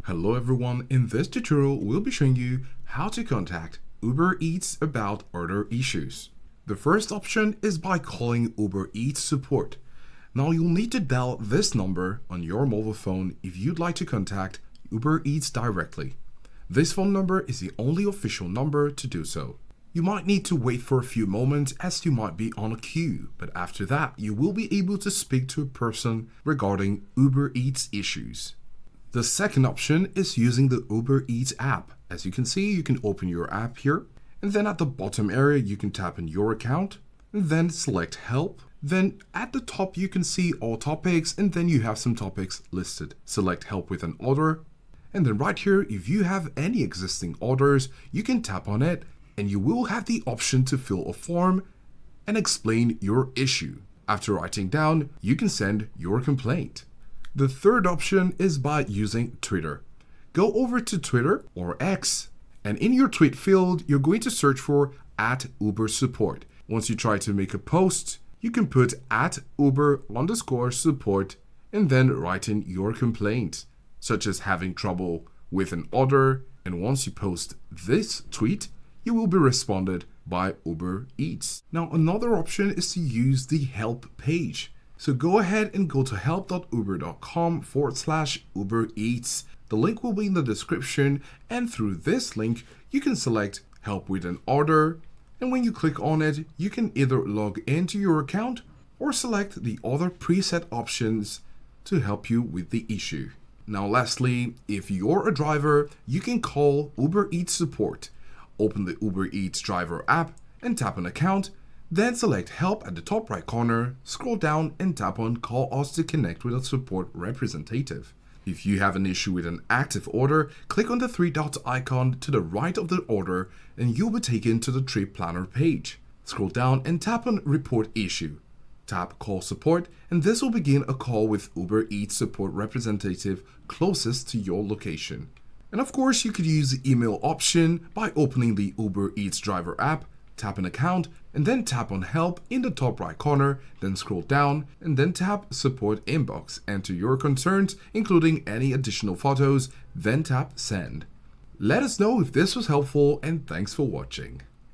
Hello everyone, in this tutorial we'll be showing you how to contact Uber Eats about order issues. The first option is by calling Uber Eats support. Now you'll need to dial this number on your mobile phone if you'd like to contact Uber Eats directly. This phone number is the only official number to do so. You might need to wait for a few moments as you might be on a queue, but after that you will be able to speak to a person regarding Uber Eats issues. The second option is using the Uber Eats app. As you can see, you can open your app here, and then at the bottom area you can tap on your account, and then select help. Then at the top you can see all topics, and then you have some topics listed. Select help with an order, and then right here if you have any existing orders you can tap on it, and you will have the option to fill a form and explain your issue. After writing down, you can send your complaint. The third option is by using Twitter. Go over to Twitter or X, and in your tweet field, you're going to search for @UberSupport. Once you try to make a post, you can put @Uber_support and then write in your complaint, such as having trouble with an order. And once you post this tweet, you will be responded by Uber Eats. Now, another option is to use the help page. So go ahead and go to help.uber.com/Uber Eats. The link will be in the description, and through this link, you can select help with an order. And when you click on it, you can either log into your account or select the other preset options to help you with the issue. Now, lastly, if you're a driver, you can call Uber Eats support. Open the Uber Eats driver app and tap on account. Then select help at the top right corner, scroll down and tap on call us to connect with a support representative. If you have an issue with an active order, click on the three dots icon to the right of the order and you'll be taken to the trip planner page. Scroll down and tap on report issue. Tap call support and this will begin a call with Uber Eats support representative closest to your location. And of course you could use the email option by opening the Uber Eats driver app, tap an account, and then tap on help in the top right corner, then scroll down and then tap support inbox. Enter your concerns, including any additional photos, then tap send. Let us know if this was helpful, and thanks for watching.